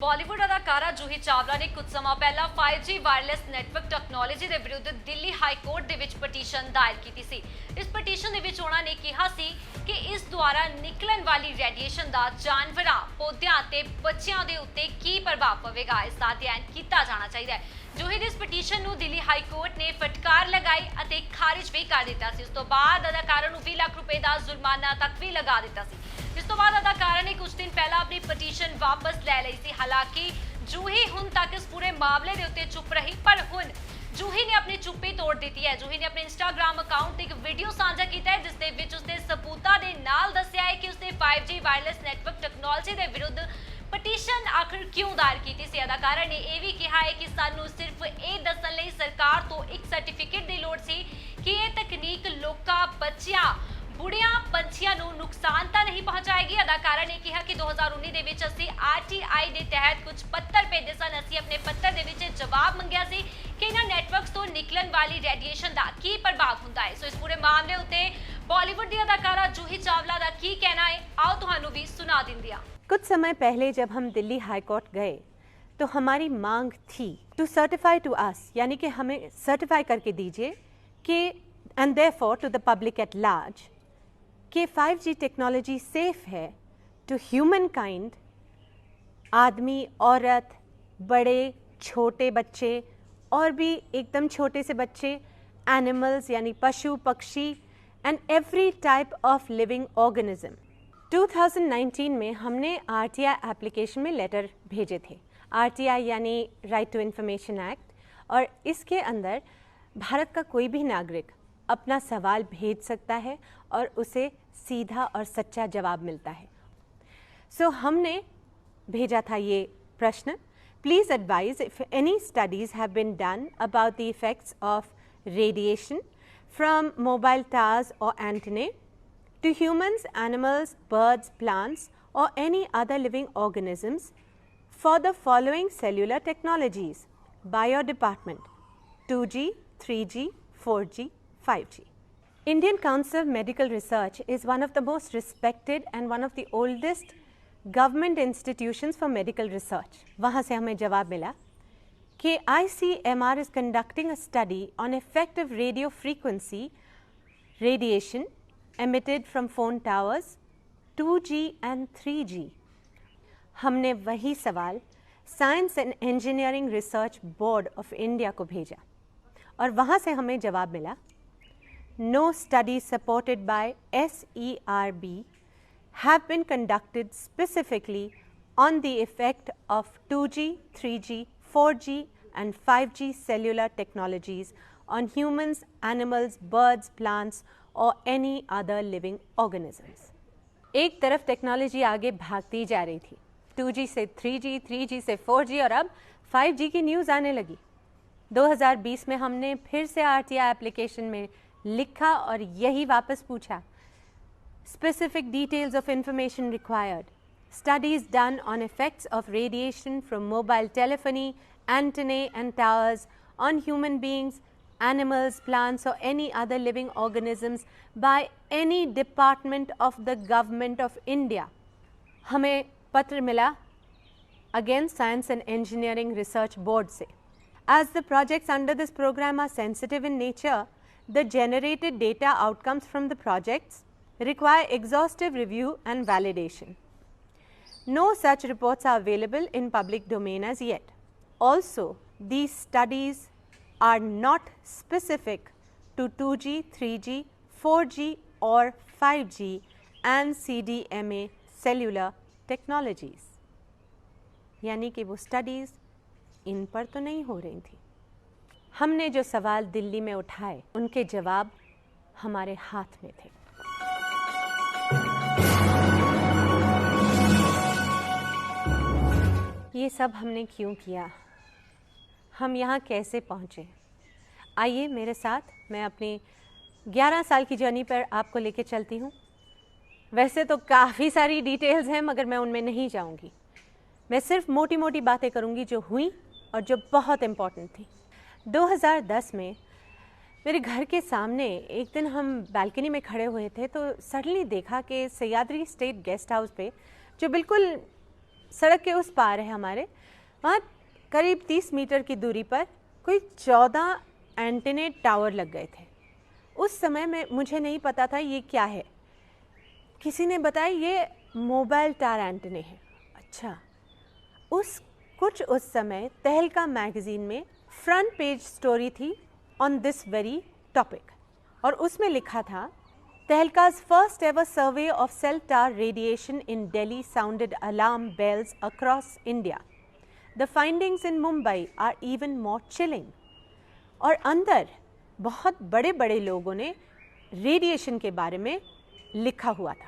ਬਾਲੀਵੁੱਡ ਅਦਾਕਾਰਾ ਜੂਹੀ ਚਾਵਲਾ ਨੇ ਕੁਝ ਸਮਾਂ ਪਹਿਲਾਂ 5G ਵਾਇਰਲੈਸ ਨੈਟਵਰਕ ਟੈਕਨੋਲੋਜੀ ਦੇ ਵਿਰੁੱਧ ਦਿੱਲੀ ਹਾਈ ਕੋਰਟ ਦੇ ਵਿੱਚ ਪਟੀਸ਼ਨ ਦਾਇਰ ਕੀਤੀ ਸੀ। ਇਸ ਪਟੀਸ਼ਨ ਦੇ ਵਿੱਚ ਉਹਨਾਂ ਨੇ ਕਿਹਾ ਸੀ ਕਿ ਇਸ ਦੁਆਰਾ ਨਿਕਲਣ ਵਾਲੀ ਰੇਡੀਏਸ਼ਨ ਦਾ ਜਾਨਵਰਾਂ, ਪੌਦਿਆਂ ਤੇ ਬੱਚਿਆਂ ਦੇ ਉੱਤੇ ਕੀ ਪ੍ਰਭਾਵ ਪਵੇਗਾ, ਇਸ ਦਾ ਅਧਿਐਨ ਕੀਤਾ ਜਾਣਾ ਚਾਹੀਦਾ ਹੈ। ਜੂਹੀ ਦੀ ਇਸ ਪਟੀਸ਼ਨ ਨੂੰ ਦਿੱਲੀ ਹਾਈ ਕੋਰਟ ਨੇ ਫਟਕਾਰ ਲਗਾਈ ਅਤੇ ਖਾਰਿਜ ਵੀ ਕਰ ਦਿੱਤਾ ਸੀ। ਉਸ ਤੋਂ ਬਾਅਦ ਅਦਾਕਾਰਾ ਨੂੰ 20 ਲੱਖ ਰੁਪਏ ਦਾ ਜੁਰਮਾਨਾ ਤੱਕ ਵੀ ਲਗਾ ਦਿੱਤਾ ਸੀ। ਇਸ ਤੋਂ ਬਾਅਦ ਅਦਾਕਾਰਾ ਨੇ ਕੁਝ ਦਿਨ ਪਹਿਲਾਂ ਆਪਣੀ ਪਟੀਸ਼ਨ ਵਾਪਸ ਲੈ ਲਈ ਸੀ। ਹਾਲਾਂਕਿ ਜੂਹੀ ਹੁਣ ਤੱਕ ਇਸ ਪੂਰੇ ਮਾਮਲੇ ਦੇ ਉੱਤੇ ਚੁੱਪ ਰਹੀ, ਪਰ ਹੁਣ ਜੂਹੀ ਨੇ ਆਪਣੀ ਚੁੱਪੀ ਤੋੜ ਦਿੱਤੀ ਹੈ। ਜੂਹੀ ਨੇ ਆਪਣੇ ਇੰਸਟਾਗ੍ਰਾਮ ਅਕਾਊਂਟ ਤੇ ਇੱਕ ਵੀਡੀਓ ਸਾਂਝਾ ਕੀਤਾ ਹੈ, ਜਿਸ ਦੇ ਵਿੱਚ ਉਸਨੇ ਸਬੂਤਾਂ ਦੇ ਨਾਲ ਦੱਸਿਆ ਹੈ ਕਿ ਉਸਨੇ 5G ਵਾਇਰਲੈਸ ਨੈਟਵਰਕ ਟੈਕਨੋਲੋਜੀ ਦੇ ਵਿਰੁੱਧ ਪਟੀਸ਼ਨ ਆਖਰ ਕਿਉਂ ਦਾਇਰ ਕੀਤੀ ਸੀ। ਅਦਾਕਾਰਾ ਨੇ ਇਹ ਵੀ ਕਿਹਾ ਹੈ ਕਿ ਸਾਨੂੰ ਸਿਰਫ ਇਹ ਦੱਸਣ ਲਈ ਸਰਕਾਰ ਤੋਂ ਇੱਕ ਸਰਟੀਫਿਕੇਟ ਦੀ ਲੋੜ ਸੀ ਕਿ ਇਹ ਤਕਨੀਕ ਲੋਕਾਂ, ਬੱਚਿਆਂ, ਬੁੜੀਆਂ, ਪੰਛੀਆਂ ਨੂੰ ਨੁਕਸਾਨ ਤਾਂ ਨਹੀਂ ਪਹੁੰਚਾਏਗੀ। ਅਦਾਕਾਰਾ ਨੇ ਕਿਹਾ ਕਿ 2019 ਦੇ ਵਿੱਚ ਅਸੀਂ RTI ਦੇ ਤਹਿਤ ਕੁਝ ਪੱਤਰ ਭੇਜੇ ਸਨ। ਅਸੀਂ ਆਪਣੇ ਪੱਤਰ ਦੇ ਵਿੱਚ ਜਵਾਬ ਮੰਗਿਆ ਸੀ ਕਿ ਇਹਨਾਂ ਨੈਟਵਰਕਸ ਤੋਂ ਨਿਕਲਣ ਵਾਲੀ ਰੇਡੀਏਸ਼ਨ ਦਾ ਕੀ ਪ੍ਰਭਾਵ ਹੁੰਦਾ ਹੈ। ਸੋ ਇਸ ਪੂਰੇ ਮਾਮਲੇ ਉੱਤੇ ਬਾਲੀਵੁੱਡ ਦੀ ਅਦਾਕਾਰਾ जूही चावला ਦਾ ਕੀ ਕਹਿਣਾ ਹੈ, आओ ਤੁਹਾਨੂੰ ਵੀ ਸੁਣਾ ਦਿੰਦੀ ਹਾਂ। कुछ समय पहले जब हम दिल्ली हाई कोर्ट गए तो हमारी मांग थी टू सर्टिफाई टू अस, यानी कि हमें सर्टिफाई करके दीजिए कि and therefore to the public at large कि 5G टेक्नोलॉजी सेफ है टू ह्यूमन काइंड, आदमी, औरत, बड़े, छोटे बच्चे और भी एकदम छोटे से बच्चे, एनिमल्स यानी पशु, पक्षी and every type of living organism. 2019 में हमने RTI एप्लीकेशन में लेटर भेजे थे। RTI यानी राइट टू इन्फॉर्मेशन एक्ट, और इसके अंदर भारत का कोई भी नागरिक अपना सवाल भेज सकता है और उसे सीधा और सच्चा जवाब मिलता है। सो हमने भेजा था ये प्रश्न, please advise if any studies have been done about the effects of radiation from mobile towers और antenna to humans, animals, birds, plants or any other living organisms for the following cellular technologies by your department: 2G, 3G, 4G, 5G. Indian Council of Medical Research is one of the most respected and one of the oldest government institutions for medical research. वहाँ से हमें जवाब मिला कि ICMR is conducting a study on effective radio frequency radiation emitted from phone towers 2G and 3G. हमने वही सवाल science and engineering research board of India को भेजा और वहाँ से हमें जवाब मिला, no studies supported by SERB have been conducted specifically on the effect of 2G, 3G, 4G and 5G cellular technologies on humans, animals, birds, plants or any other living organisms. एक तरफ टेक्नोलॉजी आगे भागती जा रही थी, 2G से 3G, 3G से 4G और अब 5G की न्यूज़ आने लगी। 2020 में हमने फिर से RTI एप्लीकेशन में लिखा और यही वापस पूछा, specific details of information required, studies done on effects of radiation from mobile telephony, antennae and towers on human beings, animals, plants or any other living organisms by any department of the government of India. हमें पत्र मिला again Science and Engineering Research Board से. As the projects under this program are sensitive in nature, the generated data outcomes from the projects require exhaustive review and validation. No such reports are available in public domain as yet. Also, these studies are not specific to 2G, 3G, 4G or 5G and CDMA cellular technologies. यानी कि वो studies इन पर तो नहीं हो रही थी। हमने जो सवाल दिल्ली में उठाए उनके जवाब हमारे हाथ में थे। ये सब हमने क्यों किया, हम यहाँ कैसे पहुँचे? आइए मेरे साथ, मैं अपनी 11 साल की जर्नी पर आपको लेके चलती हूँ। वैसे तो काफ़ी सारी डिटेल्स हैं मगर मैं उनमें नहीं जाऊँगी। मैं सिर्फ मोटी मोटी बातें करूँगी जो हुई और जो बहुत इम्पोर्टेंट थी। 2010 में मेरे घर के सामने एक दिन हम बालकनी में खड़े हुए थे तो सडनली देखा कि सह्याद्री स्टेट गेस्ट हाउस पे, जो बिल्कुल सड़क के उस पार है हमारे, वहाँ करीब 30 मीटर की दूरी पर कोई 14 एंटेने टावर लग गए थे। उस समय में मुझे नहीं पता था ये क्या है, किसी ने बताया ये मोबाइल टावर एंटेने हैं। अच्छा, उस समय तहलका मैगज़ीन में फ्रंट पेज स्टोरी थी ऑन दिस वेरी टॉपिक, और उसमें लिखा था Tehlka's first ever survey of cell tower radiation in Delhi sounded alarm bells across India. The findings in Mumbai are even more chilling. और अंदर बहुत बड़े बड़े लोगों ने रेडिएशन के बारे में लिखा हुआ था।